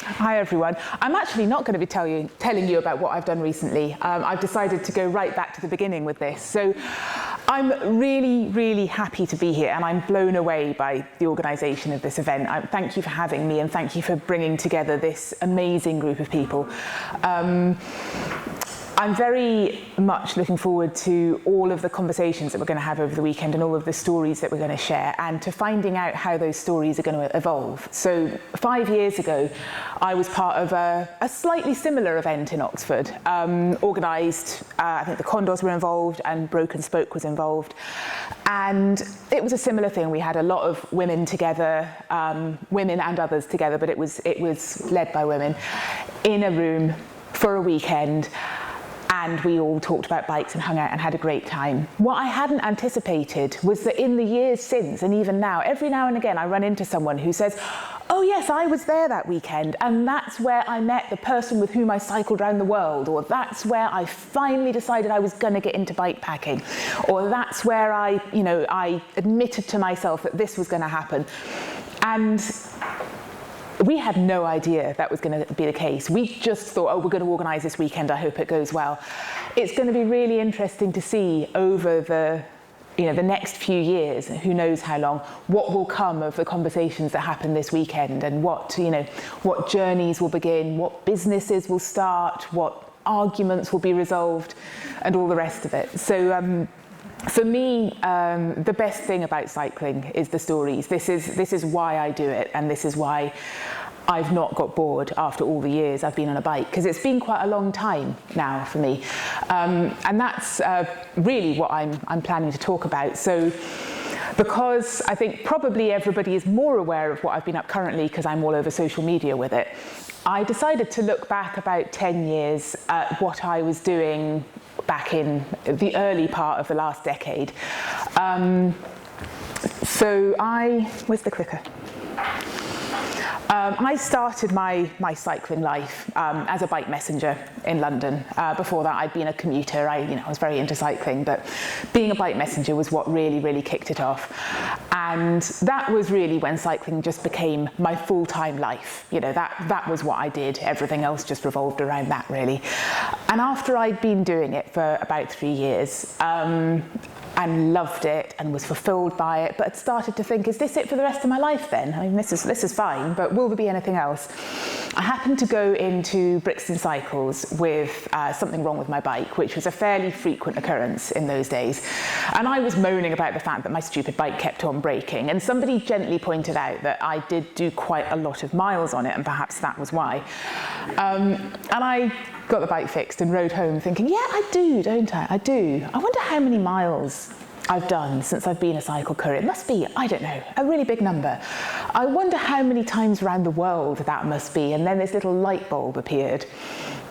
Hi everyone. I'm actually not going to be telling you about what I've done recently. I've decided to go right back to the beginning with this. So I'm really, really happy to be here, and I'm blown away by the organisation of this event. Thank you for having me, and thank you for bringing together this amazing group of people. I'm very much looking forward to all of the conversations that we're going to have over the weekend and all of the stories that we're going to share, and to finding out how those stories are going to evolve. So 5 years ago, I was part of a slightly similar event in Oxford, organised, I think the Condors were involved and Broken Spoke was involved. And it was a similar thing. We had a lot of women together, women and others together, but it was led by women, in a room for a weekend. And we all talked about bikes and hung out and had a great time. What I hadn't anticipated was that in the years since, and even now, every now and again I run into someone who says, oh yes, I was there that weekend, and that's where I met the person with whom I cycled around the world, or that's where I finally decided I was going to get into bike packing, or that's where I admitted to myself that this was going to happen. And we had no idea that was going to be the case. We just thought, oh, we're going to organise this weekend, I hope it goes well. It's going to be really interesting to see over the next few years, who knows how long, what will come of the conversations that happen this weekend, and what journeys will begin, what businesses will start, what arguments will be resolved, and all the rest of it. So for me, the best thing about cycling is the stories. This is why I do it, and this is why I've not got bored after all the years I've been on a bike, because it's been quite a long time now for me. And that's really what I'm planning to talk about. So, because I think probably everybody is more aware of what I've been up currently because I'm all over social media with it, I decided to look back about 10 years at what I was doing back in the early part of the last decade. Where's the clicker? I started my cycling life as a bike messenger in London. Before that, I'd been a commuter. I was very into cycling, but being a bike messenger was what really, really kicked it off. And that was really when cycling just became my full-time life. That was what I did. Everything else just revolved around that, really. And after I'd been doing it for about 3 years, and loved it and was fulfilled by it, but had started to think, is this it for the rest of my life then? I mean, this is fine, but will there be anything else? I happened to go into Brixton Cycles with something wrong with my bike, which was a fairly frequent occurrence in those days. And I was moaning about the fact that my stupid bike kept on breaking, and somebody gently pointed out that I did do quite a lot of miles on it, and perhaps that was why. And I got the bike fixed and rode home thinking, yeah, I do, don't I? I do. I wonder how many miles I've done since I've been a cycle courier. It must be, I don't know, a really big number. I wonder how many times around the world that must be. And then this little light bulb appeared.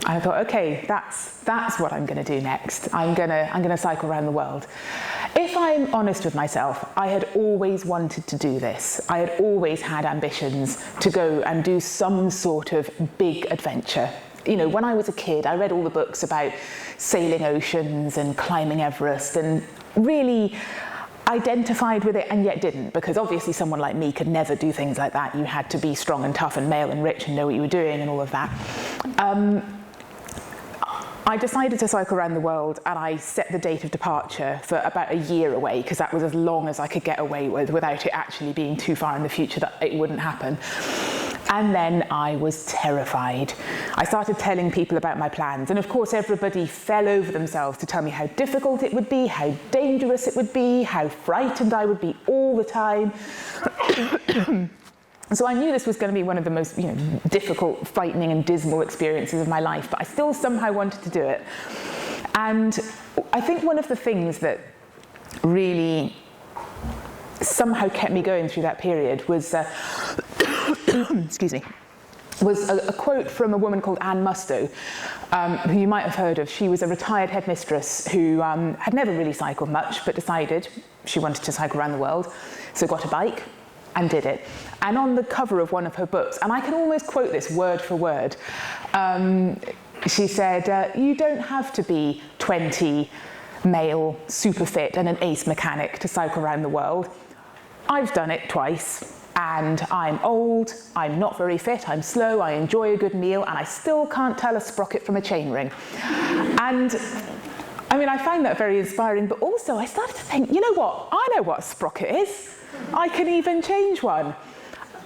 I thought, okay, that's what I'm going to do next. I'm going to cycle around the world. If I'm honest with myself, I had always wanted to do this. I had always had ambitions to go and do some sort of big adventure. When I was a kid, I read all the books about sailing oceans and climbing Everest, and really identified with it, and yet didn't, because obviously someone like me could never do things like that. You had to be strong and tough and male and rich and know what you were doing and all of that. I decided to cycle around the world, and I set the date of departure for about a year away, because that was as long as I could get away with without it actually being too far in the future that it wouldn't happen. And then I was terrified. I started telling people about my plans, and of course everybody fell over themselves to tell me how difficult it would be, how dangerous it would be, how frightened I would be all the time. So I knew this was going to be one of the most difficult, frightening and dismal experiences of my life, but I still somehow wanted to do it. And I think one of the things that really somehow kept me going through that period was excuse me, was a quote from a woman called Anne Musto, who you might have heard of. She was a retired headmistress who had never really cycled much, but decided she wanted to cycle around the world, so got a bike and did it. And on the cover of one of her books, and I can almost quote this word for word, she said, you don't have to be 20, male, super fit and an ace mechanic to cycle around the world. I've done it twice. and I'm old, I'm not very fit, I'm slow, I enjoy a good meal, and I still can't tell a sprocket from a chainring. And I mean, I find that very inspiring, but also I started to think, you know what? I know what a sprocket is. I can even change one.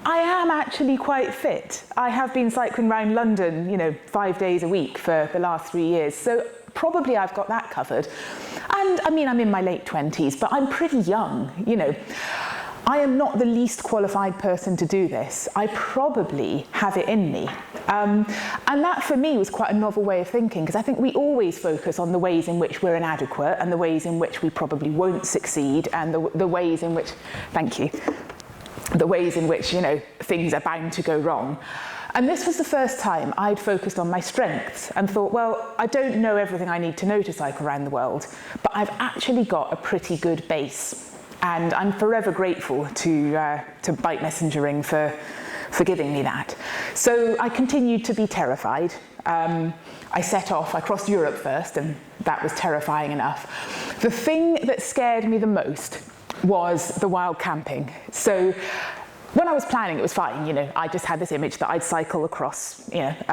I am actually quite fit. I have been cycling around London, 5 days a week for the last 3 years. So probably I've got that covered. And I mean, I'm in my late 20s, but I'm pretty young, I am not the least qualified person to do this. I probably have it in me. And that for me was quite a novel way of thinking, because I think we always focus on the ways in which we're inadequate and the ways in which we probably won't succeed and the ways in which, thank you, the ways in which, things are bound to go wrong. And this was the first time I'd focused on my strengths and thought, well, I don't know everything I need to know to cycle around the world, but I've actually got a pretty good base. And I'm forever grateful to Bike Messengering for giving me that. So I continued to be terrified. I set off, I crossed Europe first, and that was terrifying enough. The thing that scared me the most was the wild camping. So when I was planning, it was fine, I just had this image that I'd cycle across, the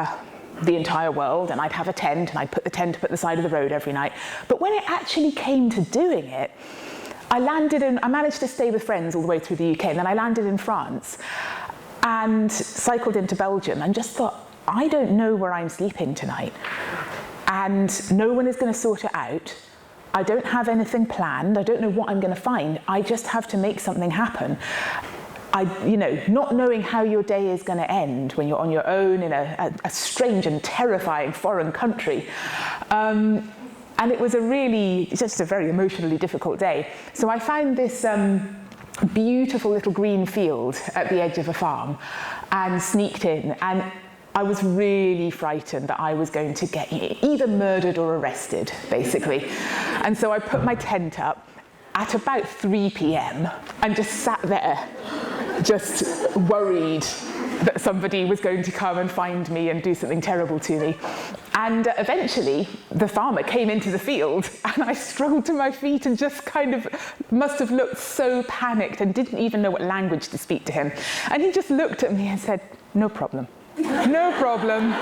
entire world, and I'd have a tent, and I'd put the tent up at the side of the road every night. But when it actually came to doing it, I managed to stay with friends all the way through the UK, and then I landed in France and cycled into Belgium and just thought, I don't know where I'm sleeping tonight. And no one is going to sort it out. I don't have anything planned. I don't know what I'm going to find. I just have to make something happen. Not knowing how your day is going to end when you're on your own in a strange and terrifying foreign country. And it was just a very emotionally difficult day. So I found this beautiful little green field at the edge of a farm and sneaked in. And I was really frightened that I was going to get either murdered or arrested, basically. And so I put my tent up at about 3 p.m. and just sat there, just worried that somebody was going to come and find me and do something terrible to me. And eventually, the farmer came into the field, and I struggled to my feet and just kind of must have looked so panicked and didn't even know what language to speak to him. And he just looked at me and said, "No problem, no problem."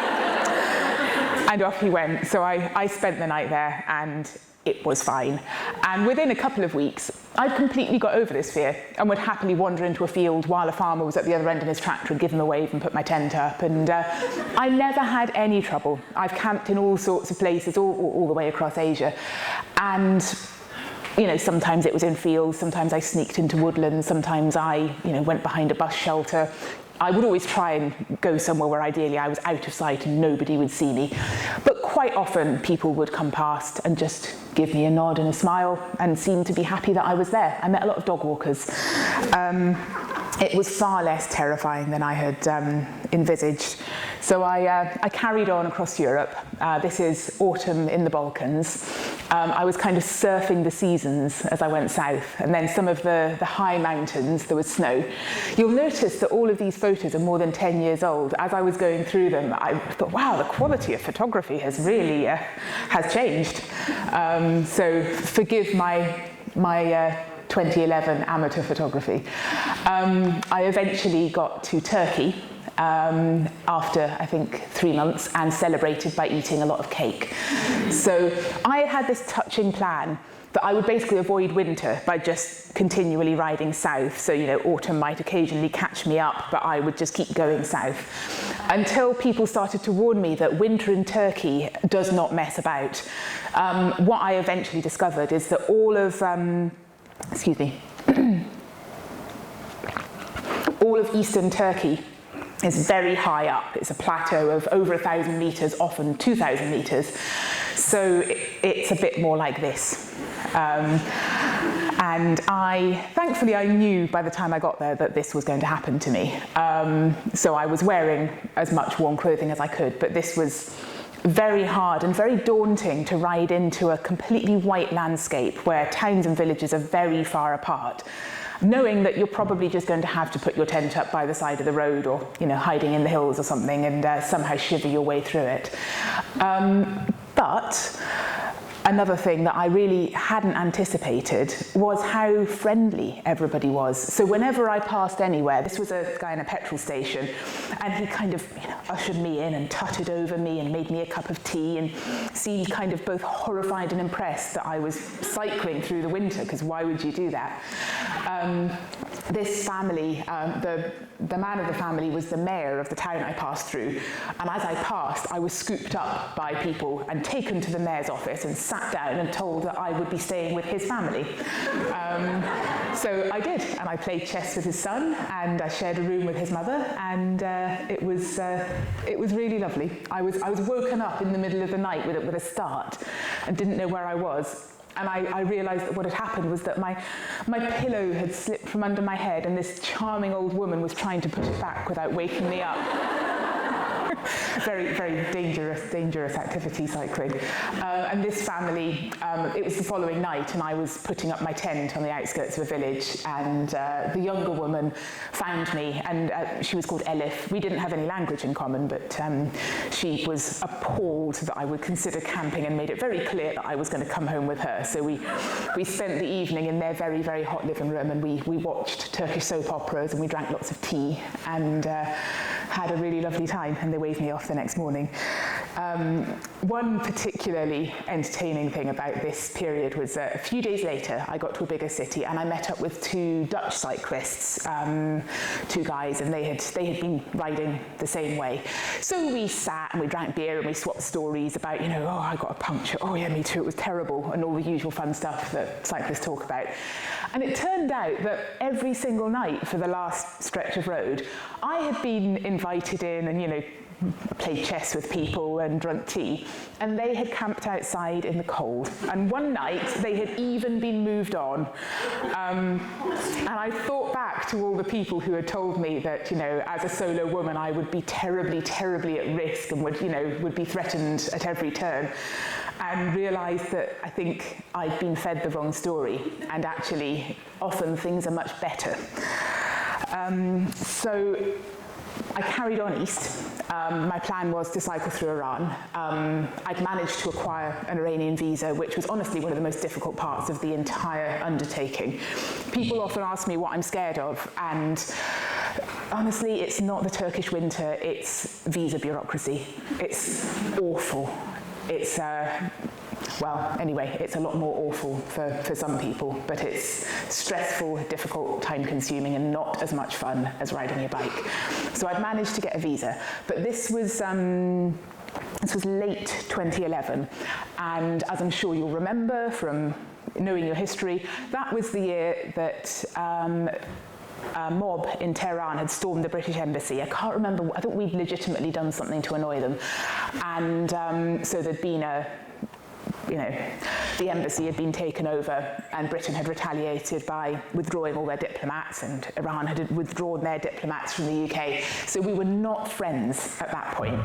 And off he went. So I spent the night there, and it was fine. And within a couple of weeks, I'd completely got over this fear and would happily wander into a field while a farmer was at the other end in his tractor and give him a wave and put my tent up. And I never had any trouble. I've camped in all sorts of places, all the way across Asia. And sometimes it was in fields, sometimes I sneaked into woodlands, sometimes I went behind a bus shelter. I would always try and go somewhere where ideally I was out of sight and nobody would see me. But quite often people would come past and just give me a nod and a smile and seem to be happy that I was there. I met a lot of dog walkers. It was far less terrifying than I had envisaged. So I carried on across Europe. This is autumn in the Balkans. I was kind of surfing the seasons as I went south, and then some of the high mountains, there was snow. You'll notice that all of these photos are more than 10 years old. As I was going through them, I thought, wow, the quality of photography has really has changed. So forgive my 2011 amateur photography. I eventually got to Turkey after, I think, 3 months and celebrated by eating a lot of cake. So I had this touching plan that I would basically avoid winter by just continually riding south. So, autumn might occasionally catch me up, but I would just keep going south until people started to warn me that winter in Turkey does not mess about. What I eventually discovered is that all of all of eastern Turkey is very high up. It's a plateau of over 1,000 meters, often 2,000 meters. So it's a bit more like this. And thankfully I knew by the time I got there that this was going to happen to me. So I was wearing as much warm clothing as I could, but this was very hard and very daunting to ride into a completely white landscape where towns and villages are very far apart, knowing that you're probably just going to have to put your tent up by the side of the road or, hiding in the hills or something and somehow shiver your way through it. But another thing that I really hadn't anticipated was how friendly everybody was. So whenever I passed anywhere, this was a guy in a petrol station, and he kind of ushered me in and tutted over me and made me a cup of tea and seemed kind of both horrified and impressed that I was cycling through the winter, because why would you do that? This family, the man of the family was the mayor of the town I passed through, and as I passed, I was scooped up by people and taken to the mayor's office and sat down and told that I would be staying with his family. So I did, and I played chess with his son, and I shared a room with his mother, and it was really lovely. I was woken up in the middle of the night with a start and didn't know where I was. And I realised that what had happened was that my pillow had slipped from under my head, and this charming old woman was trying to put it back without waking me up. Very, very dangerous activity, cycling. And this family, it was the following night, and I was putting up my tent on the outskirts of a village, and the younger woman found me, and she was called Elif. We didn't have any language in common, but she was appalled that I would consider camping and made it very clear that I was going to come home with her. So we spent the evening in their very, very hot living room, and we watched Turkish soap operas, and we drank lots of tea, and had a really lovely time, and they waved me off the next morning. One particularly entertaining thing about this period was a few days later I got to a bigger city, and I met up with two Dutch cyclists, two guys, and they had been riding the same way. So we sat and we drank beer and we swapped stories about, oh, I got a puncture, oh yeah, me too, it was terrible, and all the usual fun stuff that cyclists talk about. And it turned out that every single night for the last stretch of road, I had been invited in and, played chess with people and drunk tea, and they had camped outside in the cold. And one night they had even been moved on. And I thought back to all the people who had told me that, as a solo woman, I would be terribly, terribly at risk and would be threatened at every turn, and realised that I think I'd been fed the wrong story, and actually often things are much better. So I carried on east. My plan was to cycle through Iran. I'd managed to acquire an Iranian visa, which was honestly one of the most difficult parts of the entire undertaking. People often ask me what I'm scared of, and honestly, it's not the Turkish winter, it's visa bureaucracy. It's awful. It's it's a lot more awful for some people, but it's stressful, difficult, time-consuming, and not as much fun as riding your bike. So I'd managed to get a visa, but this was late 2011, and as I'm sure you'll remember from knowing your history, that was the year that a mob in Tehran had stormed the British embassy. I can't remember, I think we'd legitimately done something to annoy them, and so there'd been the embassy had been taken over, and Britain had retaliated by withdrawing all their diplomats, and Iran had withdrawn their diplomats from the UK. So we were not friends at that point.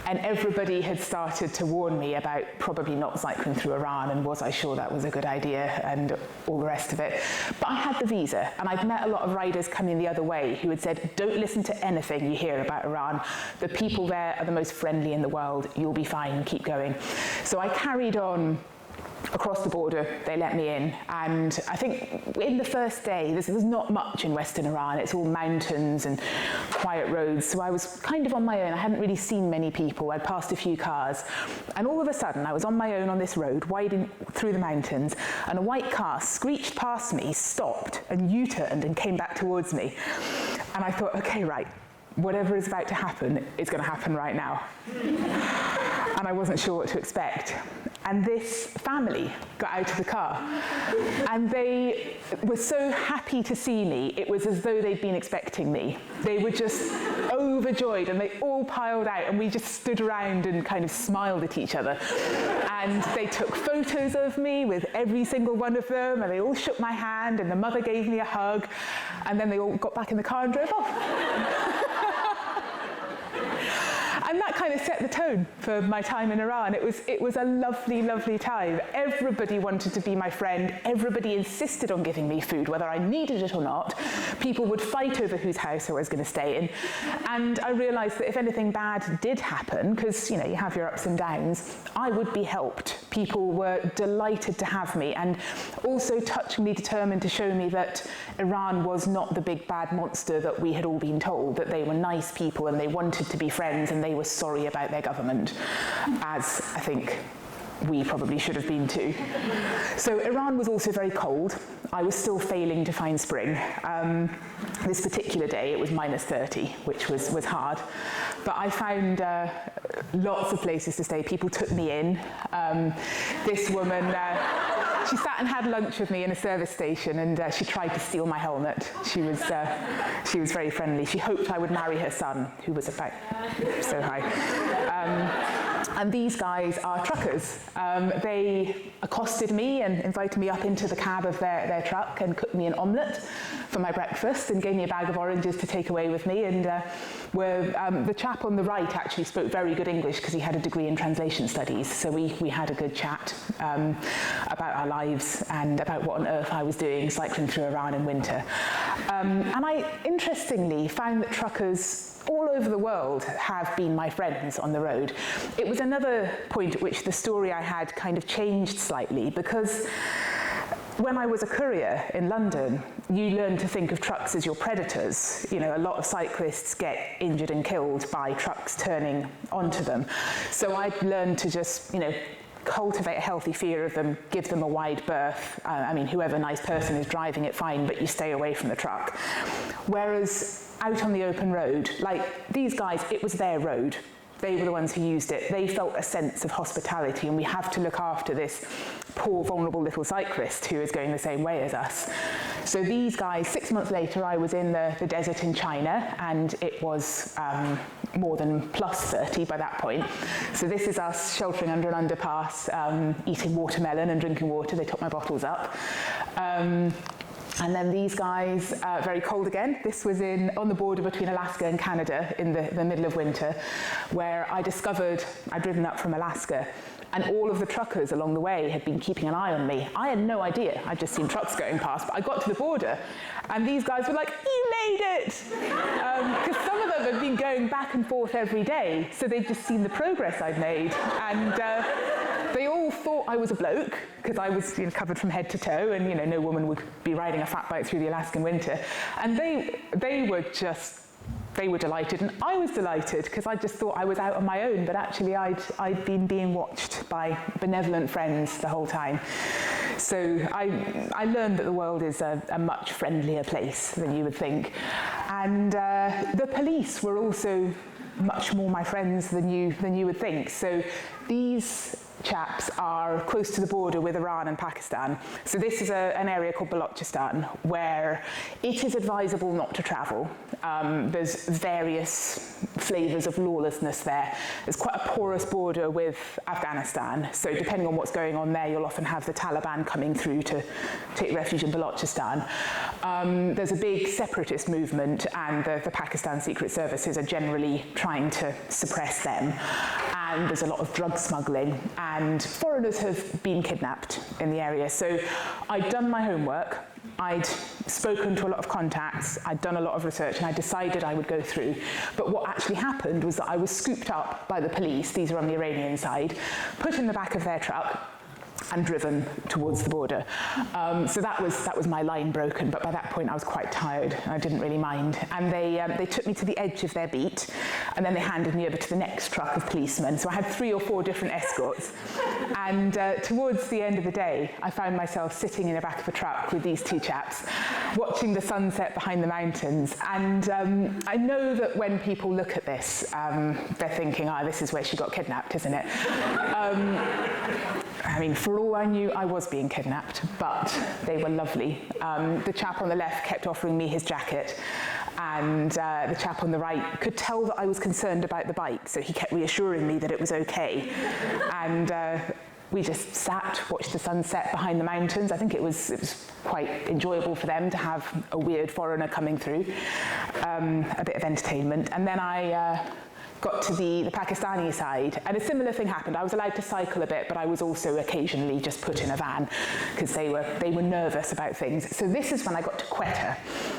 And everybody had started to warn me about probably not cycling through Iran, and was I sure that was a good idea, and all the rest of it. But I had the visa, and I'd met a lot of riders coming the other way who had said, don't listen to anything you hear about Iran. The people there are the most friendly in the world. You'll be fine, keep going. So I carried on across the border. They let me in, and I think in the first day there's not much in Western Iran. It's all mountains and quiet roads, so I was kind of on my own. I hadn't really seen many people. I'd passed a few cars, and all of a sudden I was on my own on this road winding through the mountains, and a white car screeched past me, stopped and U-turned and came back towards me, and I thought, okay, right, whatever is about to happen is going to happen right now. And I wasn't sure what to expect. And this family got out of the car, and they were so happy to see me, it was as though they'd been expecting me. They were just overjoyed, and they all piled out, and we just stood around and kind of smiled at each other. And they took photos of me with every single one of them, and they all shook my hand, and the mother gave me a hug, and then they all got back in the car and drove off. And that kind of set the tone for my time in Iran. It was a lovely, lovely time. Everybody wanted to be my friend. Everybody insisted on giving me food, whether I needed it or not. People would fight over whose house I was going to stay in. And I realised that if anything bad did happen, because you have your ups and downs, I would be helped People were delighted to have me, and also touchingly determined to show me that Iran was not the big bad monster that we had all been told, that they were nice people and they wanted to be friends and they were sorry about their government, as I think we probably should have been too. So Iran was also very cold. I was still failing to find spring. This particular day it was -30, which was hard. But I found lots of places to stay. People took me in. This woman, she sat and had lunch with me in a service station, and she tried to steal my helmet. She was very friendly. She hoped I would marry her son, who was about so high. And these guys are truckers. They accosted me and invited me up into the cab of their truck and cooked me an omelette for my breakfast and gave me a bag of oranges to take away with me. And the chap on the right actually spoke very good English because he had a degree in translation studies. So we had a good chat about our lives and about what on earth I was doing cycling through Iran in winter. And I interestingly found that truckers all over the world have been my friends on the road. It was another point at which the story I had kind of changed slightly, because when I was a courier in London, you learn to think of trucks as your predators. You know, a lot of cyclists get injured and killed by trucks turning onto them. So I'd learned to just, cultivate a healthy fear of them, give them a wide berth. I mean, whoever nice person is driving it, fine, but you stay away from the truck. Whereas out on the open road, like these guys, it was their road. They were the ones who used it. They felt a sense of hospitality, and we have to look after this poor, vulnerable little cyclist who is going the same way as us. So these guys, 6 months later, I was in the desert in China, and it was more than +30 by that point. So this is us sheltering under an underpass, eating watermelon and drinking water. They took my bottles up. And then these guys, very cold again. This was on the border between Alaska and Canada in the middle of winter, where I discovered, I'd driven up from Alaska, and all of the truckers along the way had been keeping an eye on me. I had no idea. I'd just seen trucks going past, but I got to the border, and these guys were like, "You made it!" Because some of them had been going back and forth every day, so they'd just seen the progress I'd made. And they all thought I was a bloke, because I was covered from head to toe, and no woman would be riding a fat bike through the Alaskan winter. And they were delighted, and I was delighted because I just thought I was out on my own, but actually I'd been being watched by benevolent friends the whole time. So I learned that the world is a much friendlier place than you would think. And the police were also much more my friends than you would think. So these chaps are close to the border with Iran and Pakistan. So this is an area called Balochistan, where it is advisable not to travel. There's various flavours of lawlessness there. There's quite a porous border with Afghanistan, so depending on what's going on there, you'll often have the Taliban coming through to take refuge in Balochistan. There's a big separatist movement, and the Pakistan Secret Services are generally trying to suppress them. And there's a lot of drug smuggling, and foreigners have been kidnapped in the area. So I'd done my homework, I'd spoken to a lot of contacts, I'd done a lot of research, and I decided I would go through. But what actually happened was that I was scooped up by the police, these are on the Iranian side, put in the back of their truck, and driven towards the border. So that was my line broken, but by that point I was quite tired, and I didn't really mind. And they took me to the edge of their beat, and then they handed me over to the next truck of policemen. So I had 3 or 4 different escorts. And towards the end of the day, I found myself sitting in the back of a truck with these 2 chaps, watching the sunset behind the mountains. And I know that when people look at this, they're thinking, this is where she got kidnapped, isn't it? I mean, for all I knew, I was being kidnapped, but they were lovely. The chap on the left kept offering me his jacket, and the chap on the right could tell that I was concerned about the bike, so he kept reassuring me that it was okay. And we just sat, watched the sunset behind the mountains. I think it was quite enjoyable for them to have a weird foreigner coming through, a bit of entertainment. And then I got to the Pakistani side, and a similar thing happened. I was allowed to cycle a bit, but I was also occasionally just put in a van because they were nervous about things. So this is when I got to Quetta,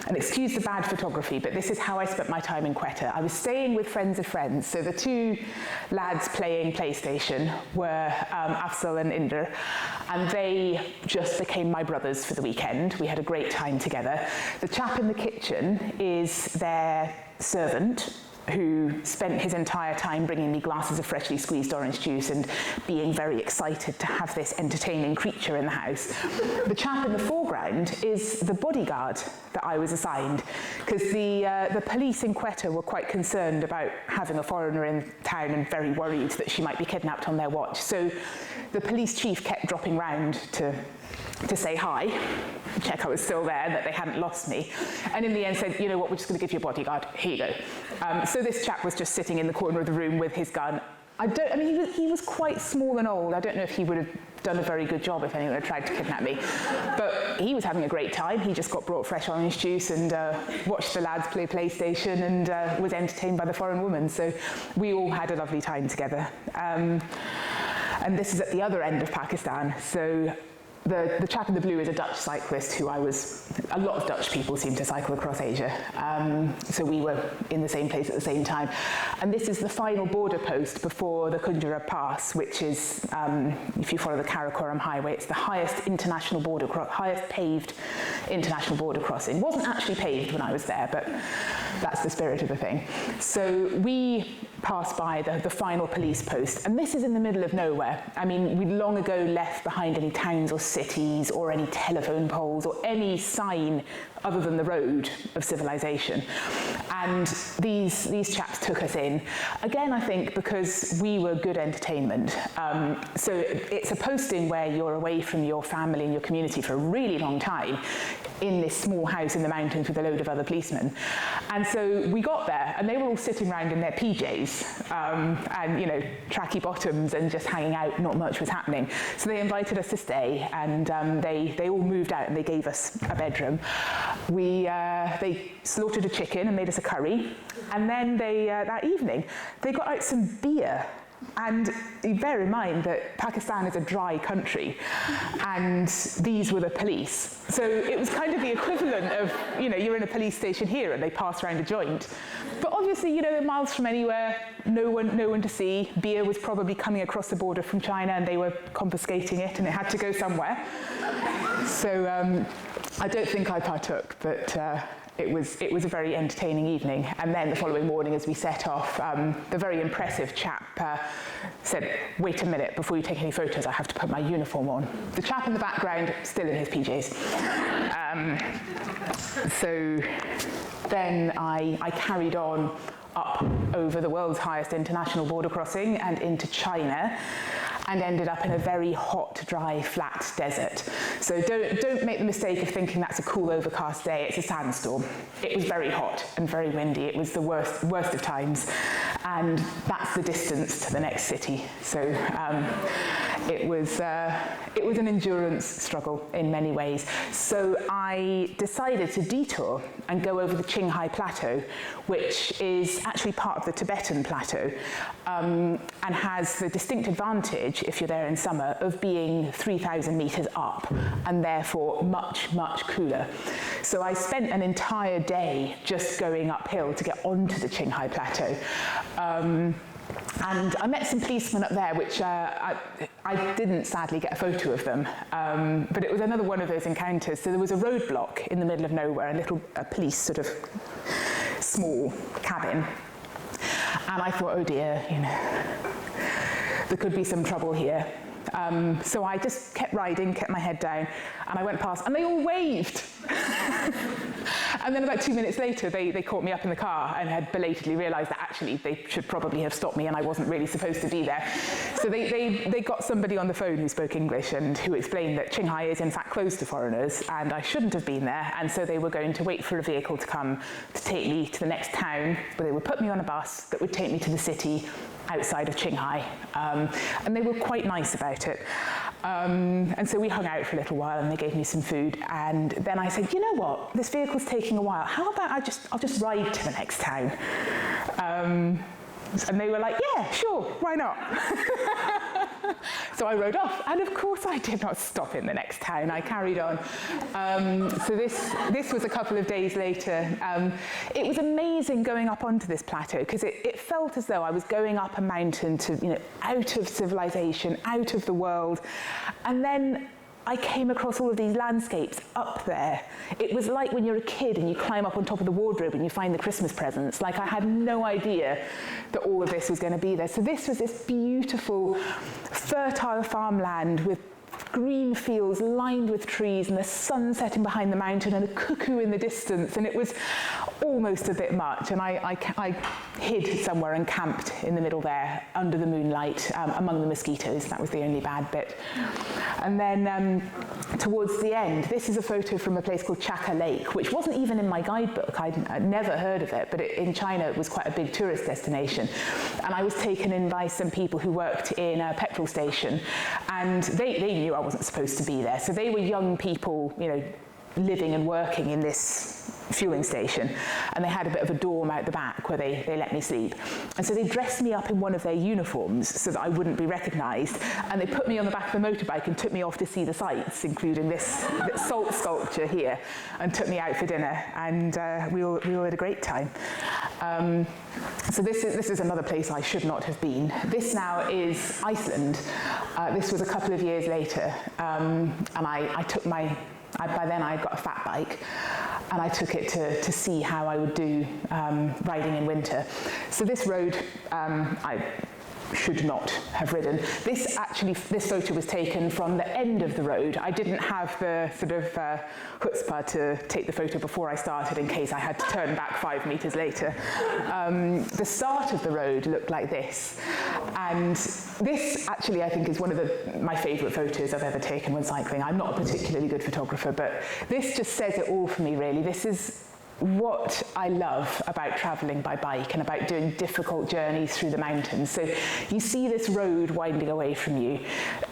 and excuse the bad photography, but this is how I spent my time in Quetta. I was staying with friends of friends, so the two lads playing PlayStation were Afzal and Inder, and they just became my brothers for the weekend. We had a great time together. The chap in the kitchen is their servant, who spent his entire time bringing me glasses of freshly squeezed orange juice and being very excited to have this entertaining creature in the house. The chap in the foreground is the bodyguard that I was assigned, because the police in Quetta were quite concerned about having a foreigner in town and very worried that she might be kidnapped on their watch. So the police chief kept dropping round to say hi, check I was still there, that they hadn't lost me, and in the end said, you know what, we're just going to give you a bodyguard, here you go. So this chap was just sitting in the corner of the room with his gun. He was quite small and old. I don't know if he would have done a very good job if anyone had tried to kidnap me, but he was having a great time. He just got brought fresh orange juice and watched the lads play PlayStation and was entertained by the foreign woman. So we all had a lovely time together. And this is at the other end of Pakistan. So the chap in the blue is a Dutch cyclist a lot of Dutch people seem to cycle across Asia. So we were in the same place at the same time. And this is the final border post before the Kunjara Pass, which is, if you follow the Karakoram Highway, it's the highest highest paved international border crossing. It wasn't actually paved when I was there, but that's the spirit of the thing. So we passed by the final police post, and this is in the middle of nowhere. I mean, we'd long ago left behind any towns or cities or any telephone poles or any sign other than the road of civilization. And these chaps took us in, again I think because we were good entertainment. So it's a posting where you're away from your family and your community for a really long time in this small house in the mountains with a load of other policemen. And so we got there and they were all sitting around in their PJs and, you know, tracky bottoms and just hanging out, not much was happening. So they invited us to stay, and they all moved out and they gave us a bedroom. They slaughtered a chicken and made us a curry, and then that evening they got out some beer. And you bear in mind that Pakistan is a dry country, and these were the police. So it was kind of the equivalent of, you know, you're in a police station here and they pass around a joint. But obviously, you know, they're miles from anywhere, no one to see. Beer was probably coming across the border from China and they were confiscating it and it had to go somewhere. So I don't think I partook, but it was a very entertaining evening. And then the following morning as we set off, the very impressive chap said, wait a minute, before you take any photos, I have to put my uniform on. The chap in the background, still in his PJs. So then I carried on up over the world's highest international border crossing and into China, and ended up in a very hot, dry, flat desert. So don't make the mistake of thinking that's a cool, overcast day. It's a sandstorm. It was very hot and very windy. It was the worst of times, and that's the distance to the next city. So it was an endurance struggle in many ways. So I decided to detour and go over the Qinghai Plateau, which is actually part of the Tibetan Plateau, and has the distinct advantage, if you're there in summer, of being 3,000 meters up and therefore much, much cooler. So I spent an entire day just going uphill to get onto the Qinghai Plateau. And I met some policemen up there, which I didn't sadly get a photo of them, but it was another one of those encounters. So there was a roadblock in the middle of nowhere, a police sort of small cabin, and I thought, oh dear, you know, there could be some trouble here. So I just kept riding, kept my head down, and I went past, and they all waved. And then about 2 minutes later, they caught me up in the car and had belatedly realised that actually they should probably have stopped me and I wasn't really supposed to be there. So they got somebody on the phone who spoke English and who explained that Qinghai is in fact closed to foreigners and I shouldn't have been there, and so they were going to wait for a vehicle to come to take me to the next town, where they would put me on a bus that would take me to the city outside of Qinghai. And they were quite nice about it. And so we hung out for a little while and they gave me some food, and then I said, you know what, this vehicle's taking a while, how about I'll just ride to the next town. And they were like, yeah, sure, why not? So I rode off, and of course I did not stop in the next town. I carried on. So this was a couple of days later. It was amazing going up onto this plateau, because it felt as though I was going up a mountain to, out of civilization, out of the world. And then I came across all of these landscapes up there. It was like when you're a kid and you climb up on top of the wardrobe and you find the Christmas presents. Like, I had no idea that all of this was going to be there. So this was this beautiful, fertile farmland with green fields lined with trees and the sun setting behind the mountain and a cuckoo in the distance, and it was almost a bit much. And I hid somewhere and camped in the middle there under the moonlight among the mosquitoes. That was the only bad bit. And then towards the end, this is a photo from a place called Chappell Lake, which wasn't even in my guidebook. I'd never heard of it, but in China it was quite a big tourist destination. And I was taken in by some people who worked in a petrol station, and they knew I wasn't supposed to be there. So they were young people, living and working in this fueling station, and they had a bit of a dorm out the back where they let me sleep. And so they dressed me up in one of their uniforms so that I wouldn't be recognised, and they put me on the back of the motorbike and took me off to see the sights, including this salt sculpture here, and took me out for dinner, and we all had a great time. So this is another place I should not have been. This now is Iceland. This was a couple of years later, and I took by then I'd got a fat bike, and I took it to see how I would do riding in winter. So this road I should not have ridden. This photo was taken from the end of the road. I didn't have the sort of chutzpah to take the photo before I started in case I had to turn back 5 meters later. The start of the road looked like this. And this actually, I think, is one of my favourite photos I've ever taken when cycling. I'm not a particularly good photographer, but this just says it all for me, really. This is what I love about travelling by bike and about doing difficult journeys through the mountains. So you see this road winding away from you.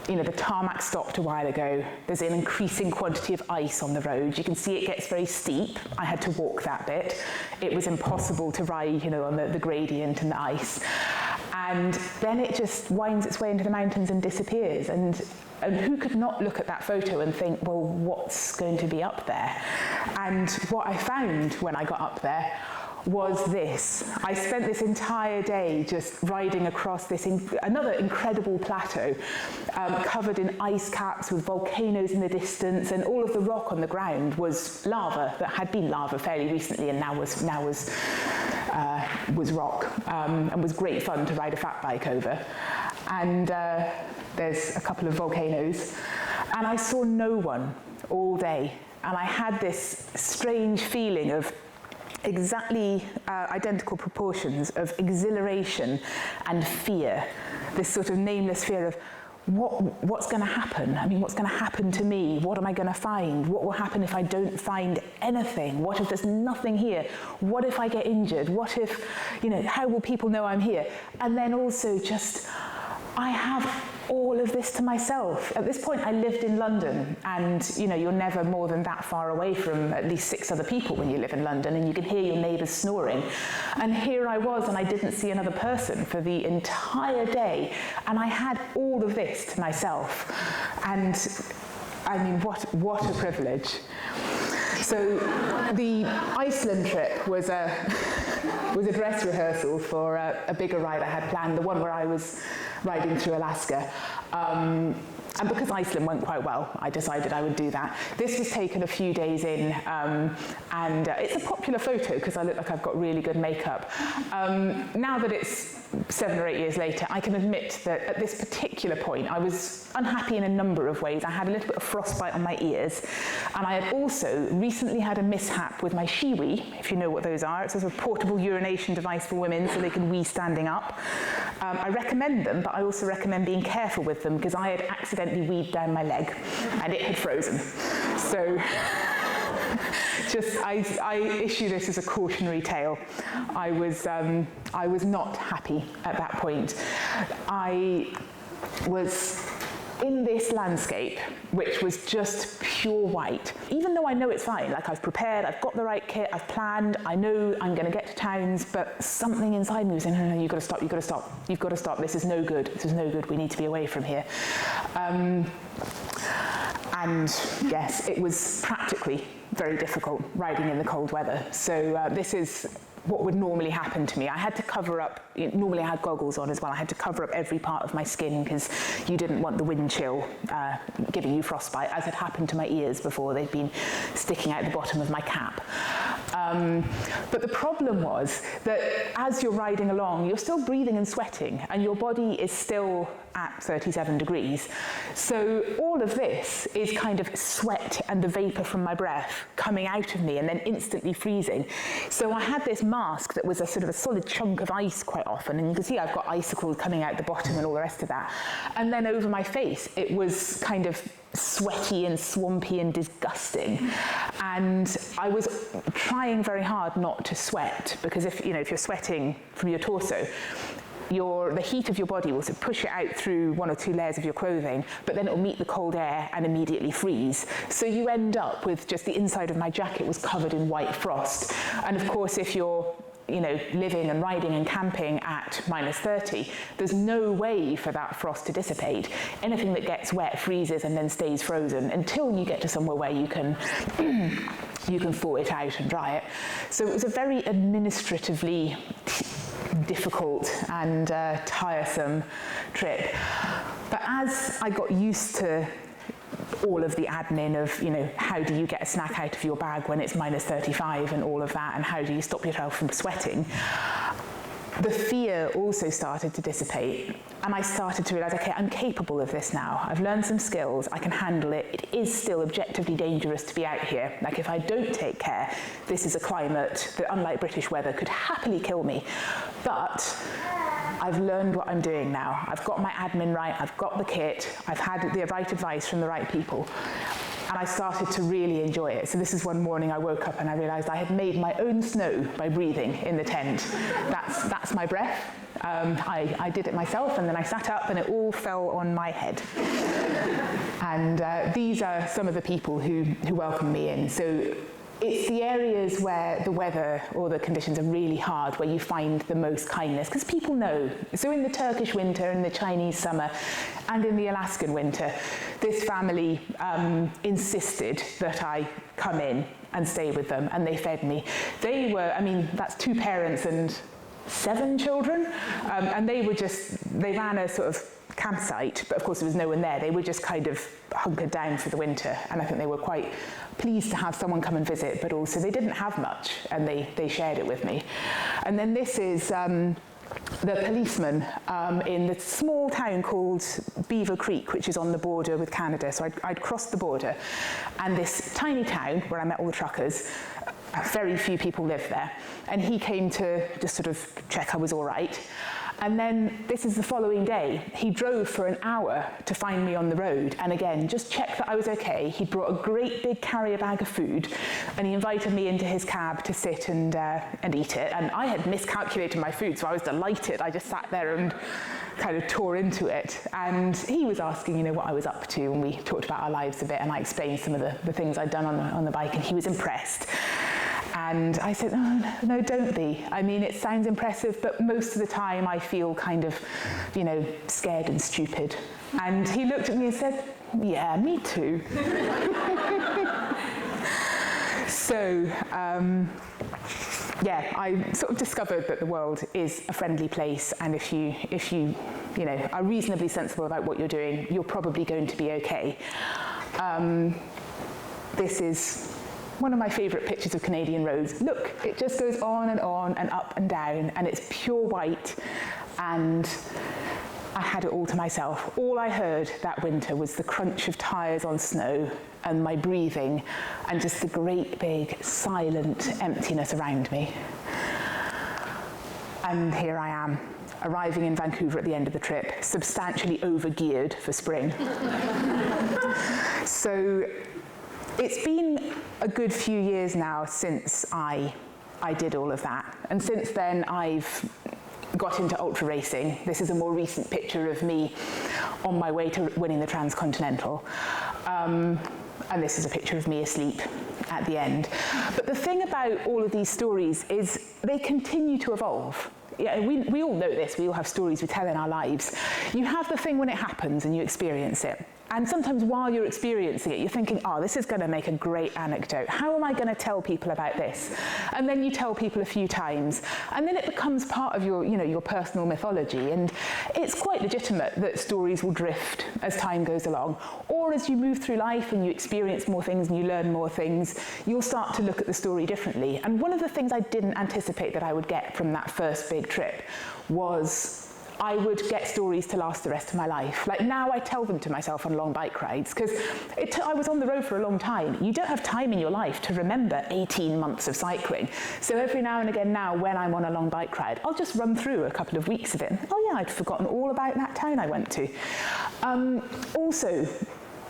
The tarmac stopped a while ago. There's an increasing quantity of ice on the road. You can see it gets very steep. I had to walk that bit. It was impossible to ride, on the gradient and the ice. And then it just winds its way into the mountains and disappears. And who could not look at that photo and think, well, what's going to be up there? And what I found when I got up there was this. I spent this entire day just riding across this another incredible plateau, covered in ice caps with volcanoes in the distance, and all of the rock on the ground was lava that had been lava fairly recently and now was rock, and was great fun to ride a fat bike over. And there's a couple of volcanoes, and I saw no one all day, and I had this strange feeling of exactly identical proportions of exhilaration and fear, this sort of nameless fear of what's going to happen? I mean, what's going to happen to me? What am I going to find? What will happen if I don't find anything? What if there's nothing here? What if I get injured? What if, how will people know I'm here? And then also just, I have all of this to myself. At this point, I lived in London, and you're never more than that far away from at least 6 other people when you live in London, and you can hear your neighbours snoring. And here I was, and I didn't see another person for the entire day, and I had all of this to myself. And I mean, what a privilege. So the Iceland trip was a dress rehearsal for a bigger ride I had planned, the one where I was riding through Alaska. And because Iceland went quite well, I decided I would do that. This was taken a few days in, and it's a popular photo because I look like I've got really good makeup. Now that it's 7 or 8 years later, I can admit that at this particular point, I was unhappy in a number of ways. I had a little bit of frostbite on my ears, and I had also recently had a mishap with my Shiwi, if you know what those are. It's a sort of portable urination device for women so they can wee standing up. I recommend them, but I also recommend being careful with them because I had accidentally weed down my leg and it had frozen. So I issue this as a cautionary tale. I was not happy at that point. I was in this landscape, which was just pure white, even though I know it's fine, like I've prepared, I've got the right kit, I've planned, I know I'm going to get to towns, but something inside me was saying, no, you've got to stop, you've got to stop, you've got to stop, this is no good, this is no good, we need to be away from here. And yes, it was practically very difficult riding in the cold weather. So this is what would normally happen to me. I had to cover up, normally I had goggles on as well, I had to cover up every part of my skin because you didn't want the wind chill giving you frostbite, as had happened to my ears before. They'd been sticking out the bottom of my cap. But the problem was that as you're riding along, you're still breathing and sweating, and your body is still at 37 degrees. So all of this is kind of sweat and the vapour from my breath coming out of me and then instantly freezing. So I had this mask that was a sort of a solid chunk of ice quite often, and you can see I've got icicles coming out the bottom and all the rest of that. And then over my face, it was kind of sweaty and swampy and disgusting. And I was trying very hard not to sweat, because if you're sweating from your torso, the heat of your body will sort of push it out through one or two layers of your clothing, but then it will meet the cold air and immediately freeze. So you end up with just the inside of my jacket was covered in white frost. And of course, if you're living and riding and camping at -30, there's no way for that frost to dissipate. Anything that gets wet freezes and then stays frozen until you get to somewhere where you can thaw it out and dry it. So it was a very administratively difficult and tiresome trip. But as I got used to all of the admin of, how do you get a snack out of your bag when it's -35 and all of that, and how do you stop yourself from sweating, the fear also started to dissipate, and I started to realise, okay, I'm capable of this now. I've learned some skills, I can handle it. It is still objectively dangerous to be out here. Like, if I don't take care, this is a climate that, unlike British weather, could happily kill me. But I've learned what I'm doing now. I've got my admin right, I've got the kit, I've had the right advice from the right people. And I started to really enjoy it. So this is one morning I woke up and I realised I had made my own snow by breathing in the tent. That's my breath. I did it myself, and then I sat up and it all fell on my head. And these are some of the people who welcomed me in. So it's the areas where the weather or the conditions are really hard where you find the most kindness, because people know. So in the Turkish winter, in the Chinese summer, and in the Alaskan winter, this family insisted that I come in and stay with them, and they fed me. They were, that's 2 parents and 7 children, and they ran a sort of campsite, but of course there was no one there. They were just kind of hunkered down for the winter, and I think they were quite pleased to have someone come and visit, but also they didn't have much, and they shared it with me. And then this is the policeman in the small town called Beaver Creek, which is on the border with Canada. So I'd crossed the border, and this tiny town where I met all the truckers, very few people live there, and he came to just sort of check I was all right. And then this is the following day. He drove for an hour to find me on the road, and again, just check that I was okay. He brought a great big carrier bag of food, and he invited me into his cab to sit and eat it. And I had miscalculated my food, so I was delighted. I just sat there and kind of tore into it. And he was asking, what I was up to, and we talked about our lives a bit, and I explained some of the things I'd done on the bike, and he was impressed. And I said, no, don't be. It sounds impressive, but most of the time I feel kind of, scared and stupid. And he looked at me and said, yeah, me too. So, I sort of discovered that the world is a friendly place, and if you are reasonably sensible about what you're doing, you're probably going to be okay. This is one of my favourite pictures of Canadian roads. Look, it just goes on and up and down, and it's pure white, and I had it all to myself. All I heard that winter was the crunch of tyres on snow and my breathing and just the great big silent emptiness around me. And here I am, arriving in Vancouver at the end of the trip, substantially over-geared for spring. So it's been a good few years now since I did all of that. And since then, I've got into ultra racing. This is a more recent picture of me on my way to winning the Transcontinental. And this is a picture of me asleep at the end. But the thing about all of these stories is they continue to evolve. Yeah, we all know this, we all have stories we tell in our lives. You have the thing when it happens and you experience it. And sometimes while you're experiencing it, you're thinking, oh, this is going to make a great anecdote. How am I going to tell people about this? And then you tell people a few times, and then it becomes part of your, your personal mythology. And it's quite legitimate that stories will drift as time goes along. Or as you move through life and you experience more things and you learn more things, you'll start to look at the story differently. And one of the things I didn't anticipate that I would get from that first big trip was I would get stories to last the rest of my life. Like now I tell them to myself on long bike rides, because I was on the road for a long time. You don't have time in your life to remember 18 months of cycling. So every now and again now, when I'm on a long bike ride, I'll just run through a couple of weeks of it. Oh yeah, I'd forgotten all about that town I went to. Also,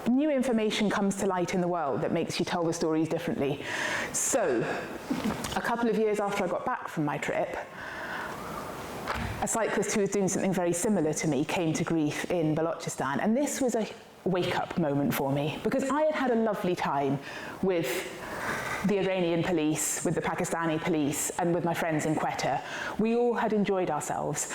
new information comes to light in the world that makes you tell the stories differently. So, a couple of years after I got back from my trip, a cyclist who was doing something very similar to me came to grief in Balochistan, and this was a wake-up moment for me, because I had had a lovely time with the Iranian police, with the Pakistani police, and with my friends in Quetta. We all had enjoyed ourselves.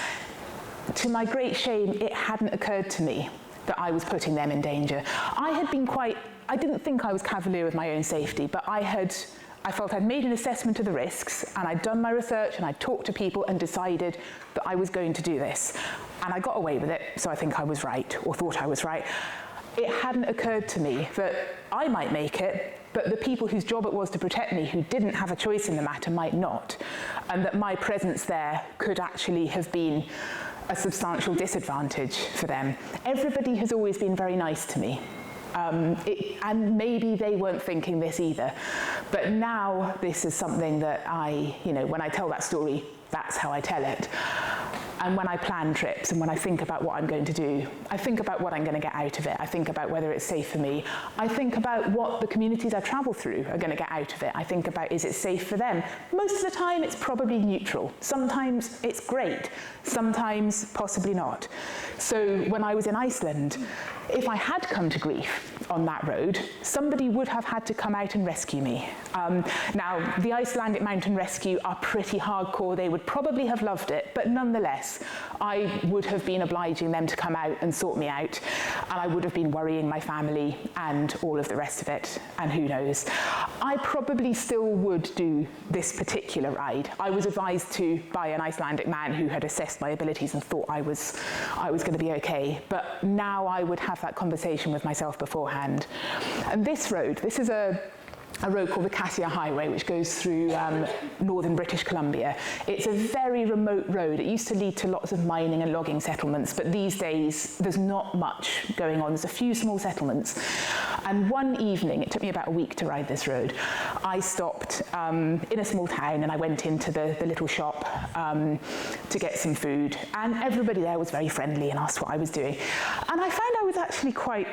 To my great shame, it hadn't occurred to me that I was putting them in danger. I didn't think I was cavalier with my own safety, but I felt I'd made an assessment of the risks, and I'd done my research, and I'd talked to people and decided that I was going to do this. And I got away with it, so I think I was right, or thought I was right. It hadn't occurred to me that I might make it, but the people whose job it was to protect me, who didn't have a choice in the matter, might not. And that my presence there could actually have been a substantial disadvantage for them. Everybody has always been very nice to me. And maybe they weren't thinking this either. But now this is something that when I tell that story, that's how I tell it. And when I plan trips and when I think about what I'm going to do, I think about what I'm going to get out of it. I think about whether it's safe for me. I think about what the communities I travel through are going to get out of it. I think about, is it safe for them? Most of the time, it's probably neutral. Sometimes it's great. Sometimes possibly not. So when I was in Iceland, if I had come to grief on that road, somebody would have had to come out and rescue me. Now, the Icelandic mountain rescue are pretty hardcore. They would probably have loved it, but nonetheless, I would have been obliging them to come out and sort me out, and I would have been worrying my family and all of the rest of it, and who knows. I probably still would do this particular ride. I was advised to by an Icelandic man who had assessed my abilities and thought I was going to be okay, but now I would have that conversation with myself beforehand. And this road, this is a road called the Cassia Highway, which goes through northern British Columbia. It's a very remote road. It used to lead to lots of mining and logging settlements, but these days there's not much going on. There's a few small settlements. And one evening, it took me about a week to ride this road, I stopped in a small town and I went into the little shop to get some food. And everybody there was very friendly and asked what I was doing. And I found I was actually quite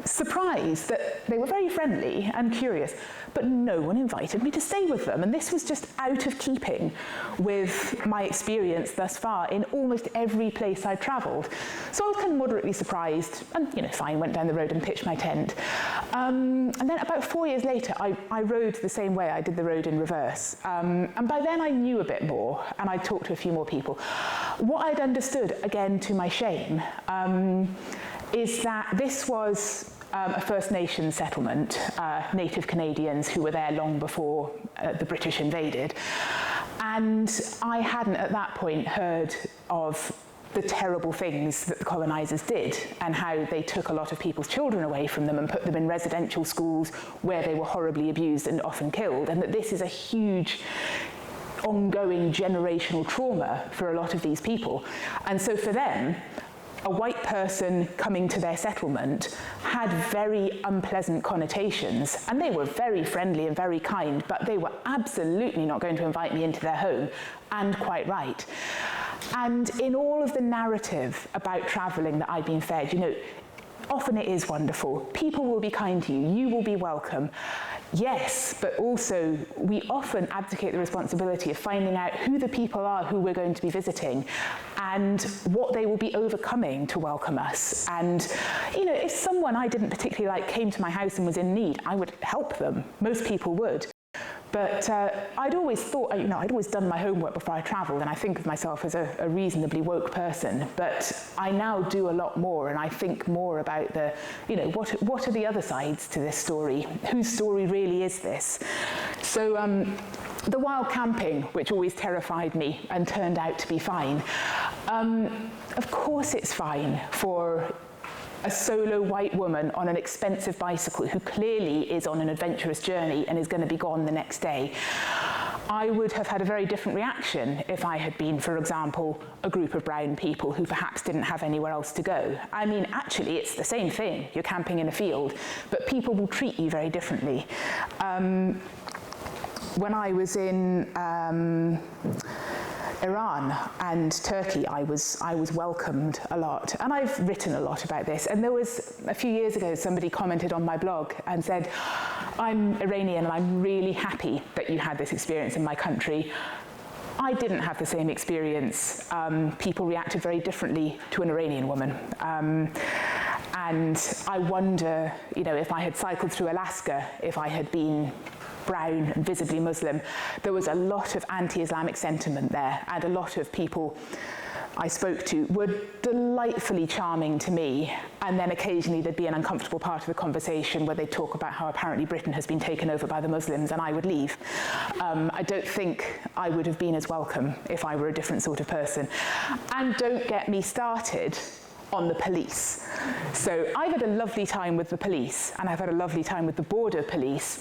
surprised that they were very friendly and curious, but no one invited me to stay with them. And this was just out of keeping with my experience thus far in almost every place I'd travelled. So I was kind of moderately surprised and, fine, went down the road and pitched my tent. And then about 4 years later, I rode the same way. I did the road in reverse. And by then I knew a bit more, and I talked to a few more people. What I'd understood, again to my shame, is that this was a First Nations settlement, native Canadians who were there long before the British invaded. And I hadn't at that point heard of the terrible things that the colonisers did and how they took a lot of people's children away from them and put them in residential schools where they were horribly abused and often killed, and that this is a huge ongoing generational trauma for a lot of these people. And so for them, a white person coming to their settlement had very unpleasant connotations, and they were very friendly and very kind, but they were absolutely not going to invite me into their home, and quite right. And in all of the narrative about travelling that I'd been fed, often it is wonderful. People will be kind to you. You will be welcome. yes, but also we often abdicate the responsibility of finding out who the people are who we're going to be visiting and what they will be overcoming to welcome us. And, if someone I didn't particularly like came to my house and was in need, I would help them. Most people would. But I'd always thought, I'd always done my homework before I travelled, and I think of myself as a reasonably woke person. But I now do a lot more, and I think more about what are the other sides to this story? Whose story really is this? So the wild camping, which always terrified me and turned out to be fine. Of course it's fine for a solo white woman on an expensive bicycle who clearly is on an adventurous journey and is going to be gone the next day. I would have had a very different reaction if I had been, for example, a group of brown people who perhaps didn't have anywhere else to go. I mean, actually, it's the same thing. You're camping in a field, but people will treat you very differently. When I was in Iran and Turkey, I was welcomed a lot, and I've written a lot about this. And there was, a few years ago, somebody commented on my blog and said, I'm Iranian and I'm really happy that you had this experience in my country. I didn't have the same experience. People reacted very differently to an Iranian woman. And I wonder, if I had cycled through Alaska, if I had been brown and visibly Muslim, there was a lot of anti-Islamic sentiment there, and a lot of people I spoke to were delightfully charming to me, and then occasionally there'd be an uncomfortable part of the conversation where they'd talk about how apparently Britain has been taken over by the Muslims, and I would leave. I don't think I would have been as welcome if I were a different sort of person. And don't get me started on the police. So I've had a lovely time with the police, and I've had a lovely time with the border police,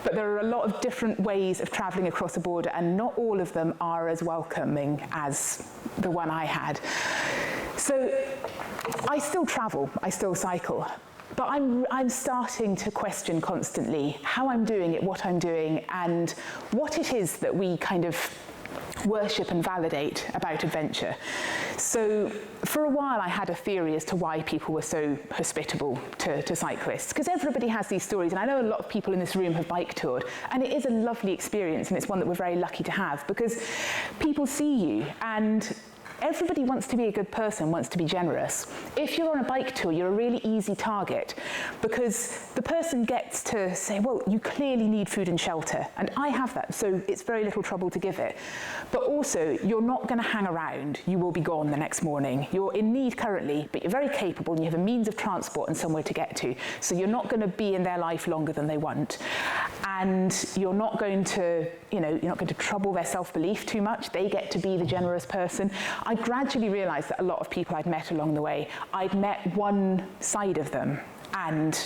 but there are a lot of different ways of travelling across a border, and not all of them are as welcoming as the one I had. So I still travel, I still cycle, but I'm starting to question constantly how I'm doing it, what I'm doing, and what it is that we kind of worship and validate about adventure. So for a while I had a theory as to why people were so hospitable to cyclists, because everybody has these stories, and I know a lot of people in this room have bike toured, and it is a lovely experience, and it's one that we're very lucky to have, because people see you, and everybody wants to be a good person, wants to be generous. If you're on a bike tour, you're a really easy target, because the person gets to say, well, you clearly need food and shelter, and I have that, so it's very little trouble to give it. But also, you're not going to hang around. You will be gone the next morning. You're in need currently, but you're very capable, and you have a means of transport and somewhere to get to, so you're not going to be in their life longer than they want. And you're not going to, you're not going to trouble their self-belief too much. They get to be the generous person. I gradually realised that a lot of people I'd met along the way, I'd met one side of them, and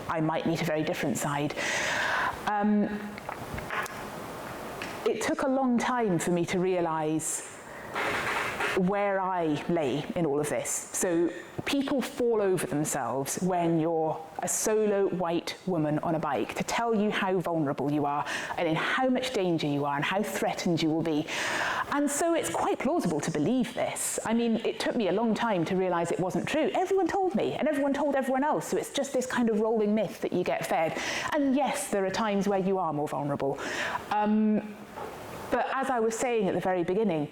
I might meet a very different side. It took a long time for me to realise where I lay in all of this. So people fall over themselves when you're a solo white woman on a bike to tell you how vulnerable you are and in how much danger you are and how threatened you will be. And so it's quite plausible to believe this. I mean, it took me a long time to realise it wasn't true. Everyone told me, and everyone told everyone else, so it's just this kind of rolling myth that you get fed. And yes, there are times where you are more vulnerable. But as I was saying at the very beginning,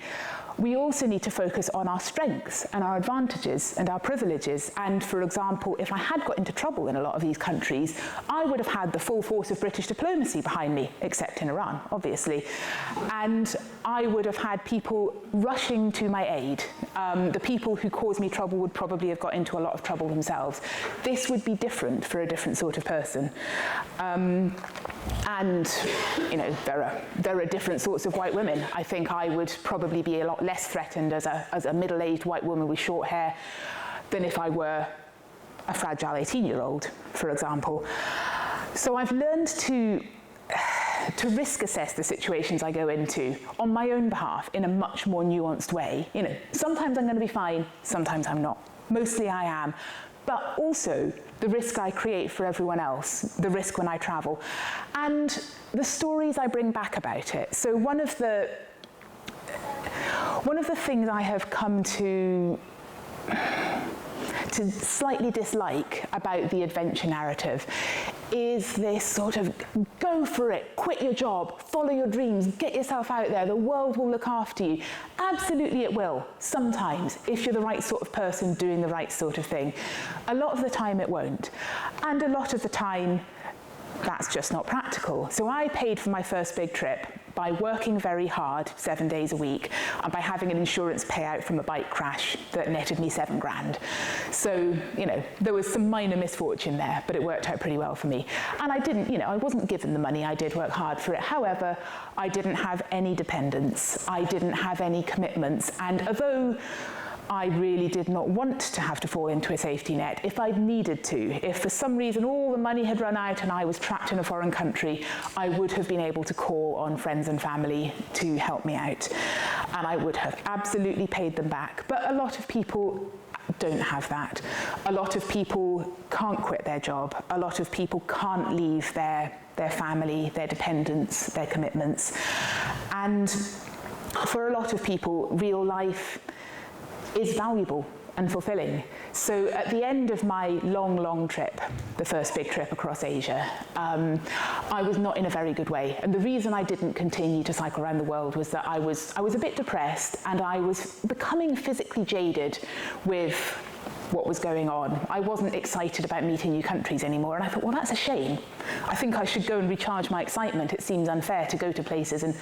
we also need to focus on our strengths and our advantages and our privileges. And for example, if I had got into trouble in a lot of these countries, I would have had the full force of British diplomacy behind me, except in Iran, obviously. And I would have had people rushing to my aid. The people who caused me trouble would probably have got into a lot of trouble themselves. This would be different for a different sort of person. And there are different sorts of white women. I think I would probably be a lot less threatened as a middle-aged white woman with short hair than if I were a fragile 18-year-old, for example. So I've learned to risk assess the situations I go into on my own behalf in a much more nuanced way. Sometimes I'm going to be fine, sometimes I'm not. Mostly I am. But also the risk I create for everyone else, the risk when I travel, and the stories I bring back about it. So one of the things I have come to to slightly dislike about the adventure narrative is this sort of go for it, quit your job, follow your dreams, get yourself out there, the world will look after you. Absolutely it will, sometimes, if you're the right sort of person doing the right sort of thing. A lot of the time it won't. And a lot of the time, that's just not practical. So I paid for my first big trip by working very hard 7 days a week and by having an insurance payout from a bike crash that netted me £7,000. So, there was some minor misfortune there, but it worked out pretty well for me. And I didn't, I wasn't given the money, I did work hard for it. However, I didn't have any dependents, I didn't have any commitments, and although I really did not want to have to fall into a safety net, if I'd needed to, if for some reason all the money had run out and I was trapped in a foreign country, I would have been able to call on friends and family to help me out. And I would have absolutely paid them back. But a lot of people don't have that. A lot of people can't quit their job. A lot of people can't leave their family, their dependents, their commitments. And for a lot of people, real life is valuable and fulfilling. So at the end of my long trip, the first big trip across Asia, I was not in a very good way. And the reason I didn't continue to cycle around the world was that I was a bit depressed, and I was becoming physically jaded with what was going on. I wasn't excited about meeting new countries anymore, and I thought, well, that's a shame. I think I should go and recharge my excitement. It seems unfair to go to places and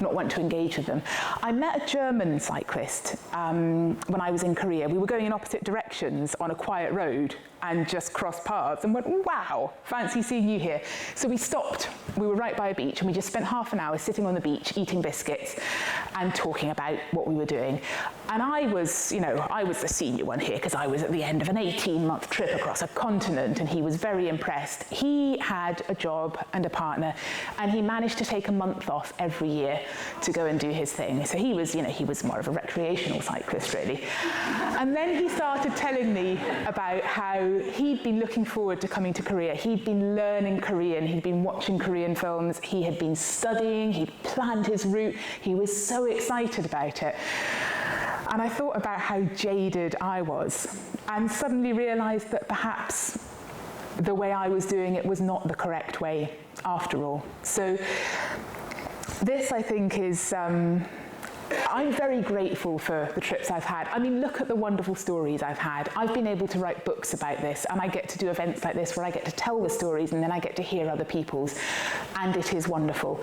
not want to engage with them. I met a German cyclist when I was in Korea. We were going in opposite directions on a quiet road and just crossed paths and went, wow, fancy seeing you here. So we stopped. We were right by a beach, and we just spent half an hour sitting on the beach eating biscuits and talking about what we were doing. And I was the senior one here because I was at the end of an 18-month trip across a continent, and he was very impressed. He had a job and a partner, and he managed to take a month off every year to go and do his thing. So he was more of a recreational cyclist, really. And then he started telling me about how he'd been looking forward to coming to Korea. He'd been learning Korean, he'd been watching Korean films, he had been studying, he'd planned his route, he was so excited about it. And I thought about how jaded I was, and suddenly realised that perhaps the way I was doing it was not the correct way after all. So this, I think, is... I'm very grateful for the trips I've had. I mean, look at the wonderful stories I've had. I've been able to write books about this, and I get to do events like this where I get to tell the stories and then I get to hear other people's, and it is wonderful.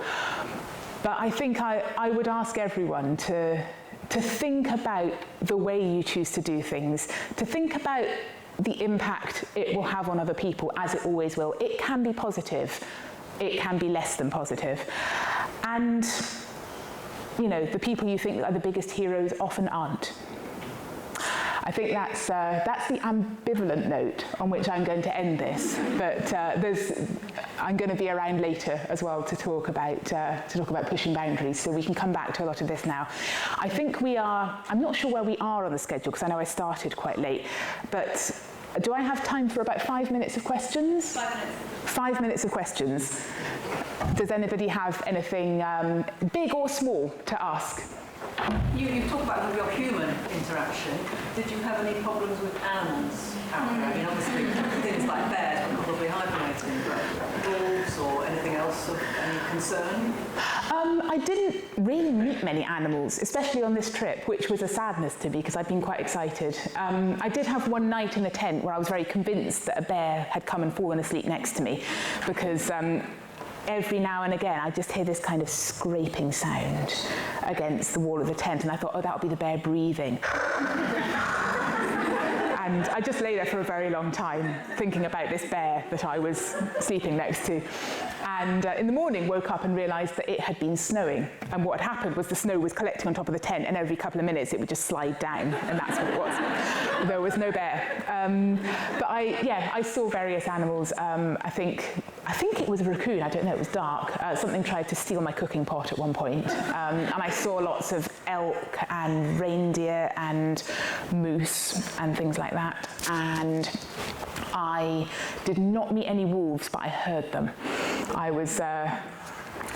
But I think I would ask everyone to think about the way you choose to do things, to think about the impact it will have on other people, as it always will. It can be positive, it can be less than positive. And the people you think are the biggest heroes often aren't. I think that's the ambivalent note on which I'm going to end this. But I'm going to be around later as well to talk about pushing boundaries. So we can come back to a lot of this now. I think I'm not sure where we are on the schedule because I know I started quite late. But do I have time for about 5 minutes of questions? 5 minutes. 5 minutes of questions. Does anybody have anything big or small to ask? You talk about your human interaction. Did you have any problems with animals out there? I mean, obviously things like bears were probably hibernating, but wolves or anything else of any concern? I didn't really meet many animals, especially on this trip, which was a sadness to me because I'd been quite excited. I did have one night in the tent where I was very convinced that a bear had come and fallen asleep next to me because every now and again I just hear this kind of scraping sound against the wall of the tent, and I thought, oh, that'll be the bear breathing. And I just lay there for a very long time thinking about this bear that I was sleeping next to. And in the morning woke up and realised that it had been snowing, and what had happened was the snow was collecting on top of the tent, and every couple of minutes it would just slide down, and that's what it was. There was no bear. But I saw various animals. I think it was a raccoon, I don't know, it was dark. Something tried to steal my cooking pot at one point. And I saw lots of elk and reindeer and moose and things like that. And I did not meet any wolves, but I heard them. I was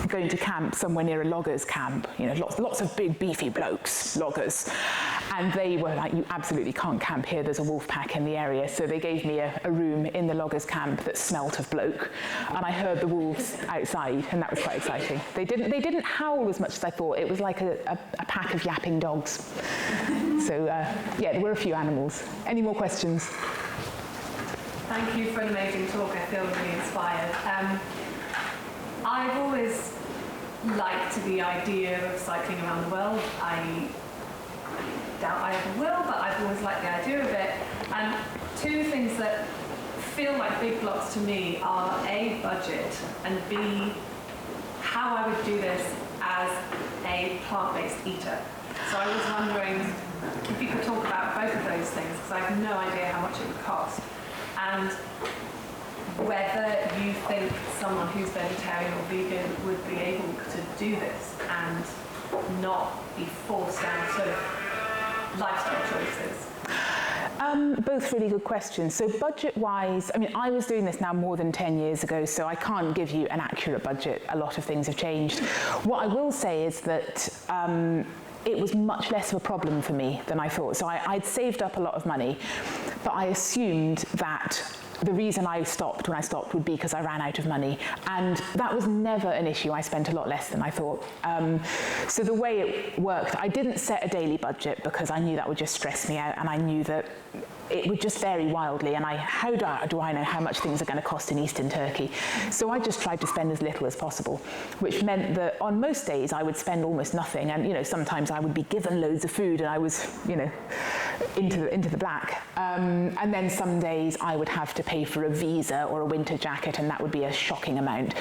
going to camp somewhere near a loggers camp, lots of big beefy blokes, loggers, and they were like, you absolutely can't camp here, there's a wolf pack in the area. So they gave me a room in the loggers camp that smelt of bloke, and I heard the wolves outside, and that was quite exciting. They didn't howl as much as I thought. It was like a pack of yapping dogs. So yeah, there were a few animals. Any more questions? Thank you for an amazing talk. I feel really inspired. I've always liked the idea of cycling around the world. I doubt I ever will, but I've always liked the idea of it. And two things that feel like big blocks to me are A, budget, and B, how I would do this as a plant-based eater. So I was wondering if you could talk about both of those things, because I have no idea how much it would cost, and whether you think someone who's vegetarian or vegan would be able to do this and not be forced out of lifestyle choices. Both really good questions. So budget-wise, I mean, I was doing this now more than 10 years ago, so I can't give you an accurate budget. A lot of things have changed. What I will say is that it was much less of a problem for me than I thought. So I'd saved up a lot of money, but I assumed that the reason I stopped when I stopped would be because I ran out of money, and that was never an issue. I spent a lot less than I thought. So the way it worked, I didn't set a daily budget because I knew that would just stress me out, and I knew that it would just vary wildly, and how do I know how much things are going to cost in Eastern Turkey? So I just tried to spend as little as possible, which meant that on most days I would spend almost nothing, and sometimes I would be given loads of food and I was into the black, and then some days I would have to pay for a visa or a winter jacket, and that would be a shocking amount.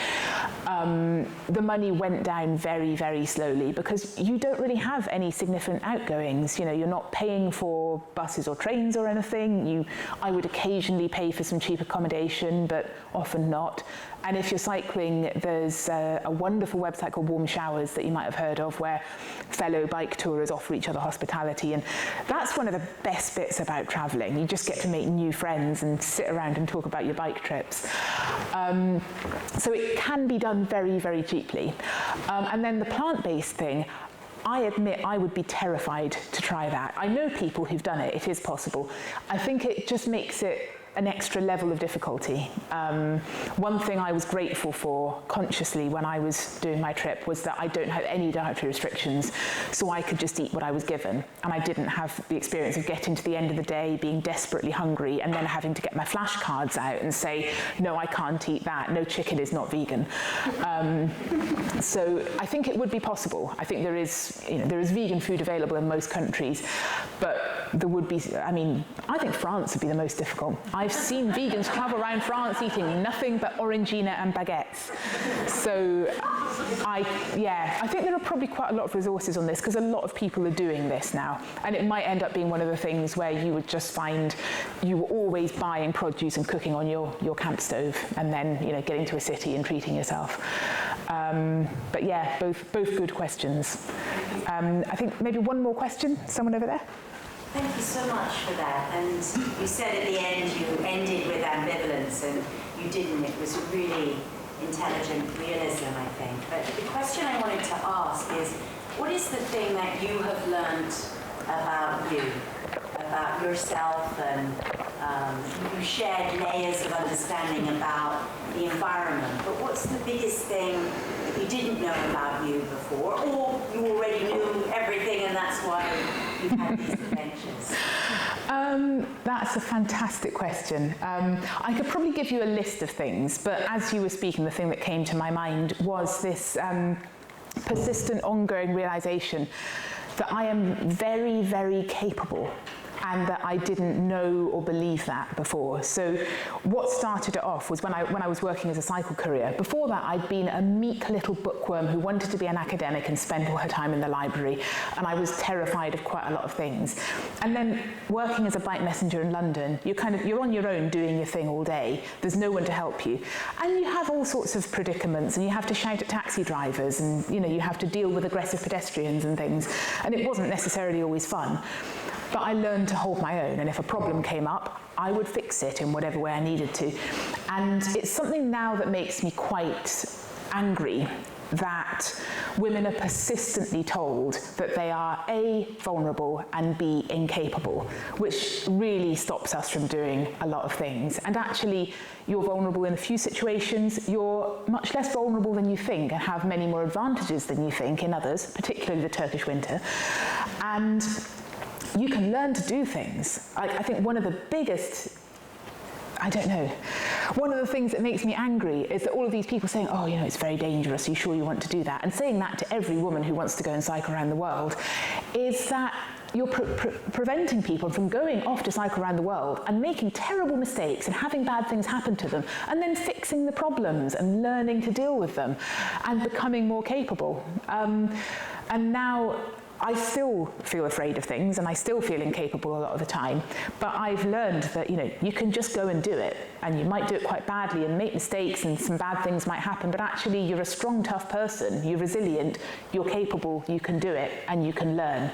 The money went down very, very slowly because you don't really have any significant outgoings. You're not paying for buses or trains or anything. I would occasionally pay for some cheap accommodation, but often not. And if you're cycling, there's a wonderful website called Warm Showers that you might have heard of, where fellow bike tourers offer each other hospitality. And that's one of the best bits about traveling. You just get to make new friends and sit around and talk about your bike trips. So it can be done very, very cheaply. And then the plant-based thing, I admit I would be terrified to try that. I know people who've done it. It is possible. I think it just makes it an extra level of difficulty. One thing I was grateful for consciously when I was doing my trip was that I don't have any dietary restrictions, so I could just eat what I was given, and I didn't have the experience of getting to the end of the day being desperately hungry and then having to get my flashcards out and say, no, I can't eat that, no, chicken is not vegan. So I think it would be possible. I think there is vegan food available in most countries, but there would be, I think France would be the most difficult. I've seen vegans travel around France eating nothing but Orangina and baguettes. So I think there are probably quite a lot of resources on this because a lot of people are doing this now. And it might end up being one of the things where you would just find you were always buying produce and cooking on your camp stove, and then getting to a city and treating yourself. But yeah, both good questions. I think maybe one more question. Someone over there? Thank you so much for that. And you said at the end, you ended with ambivalence, and you didn't. It was really intelligent realism, I think. But the question I wanted to ask is, what is the thing that you have learned about you, about yourself, and you shared layers of understanding about the environment, but what's the biggest thing that you didn't know about you before, or you already knew everything and that's why you've had these adventures? That's a fantastic question. I could probably give you a list of things, but as you were speaking, the thing that came to my mind was this persistent, ongoing realization that I am very, very capable, and that I didn't know or believe that before. So what started it off was when I was working as a cycle courier. Before that, I'd been a meek little bookworm who wanted to be an academic and spend all her time in the library, and I was terrified of quite a lot of things. And then working as a bike messenger in London, you're on your own doing your thing all day. There's no one to help you. And you have all sorts of predicaments, and you have to shout at taxi drivers, and you have to deal with aggressive pedestrians and things. And it wasn't necessarily always fun. But I learned to hold my own, and if a problem came up, I would fix it in whatever way I needed to. And it's something now that makes me quite angry that women are persistently told that they are A, vulnerable, and B, incapable, which really stops us from doing a lot of things. And actually, you're vulnerable in a few situations, you're much less vulnerable than you think and have many more advantages than you think in others, particularly the Turkish winter. And you can learn to do things. I think one of the biggest, one of the things that makes me angry is that all of these people saying, oh, you know, it's very dangerous, are you sure you want to do that? And saying that to every woman who wants to go and cycle around the world is that you're preventing people from going off to cycle around the world and making terrible mistakes and having bad things happen to them and then fixing the problems and learning to deal with them and becoming more capable. And now I still feel afraid of things and I still feel incapable a lot of the time, but I've learned that, you know, you can just go and do it, and you might do it quite badly and make mistakes and some bad things might happen, but actually you're a strong, tough person, you're resilient, you're capable, you can do it, and you can learn.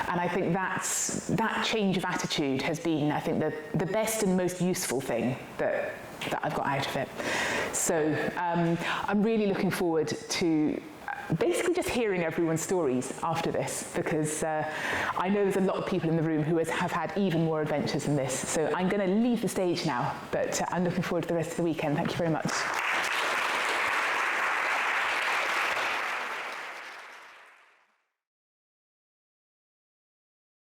And I think that change of attitude has been, I think, the best and most useful thing that I've got out of it. So I'm really looking forward to basically just hearing everyone's stories after this, because I know there's a lot of people in the room who have had even more adventures than this. So I'm going to leave the stage now, but I'm looking forward to the rest of the weekend. Thank you very much.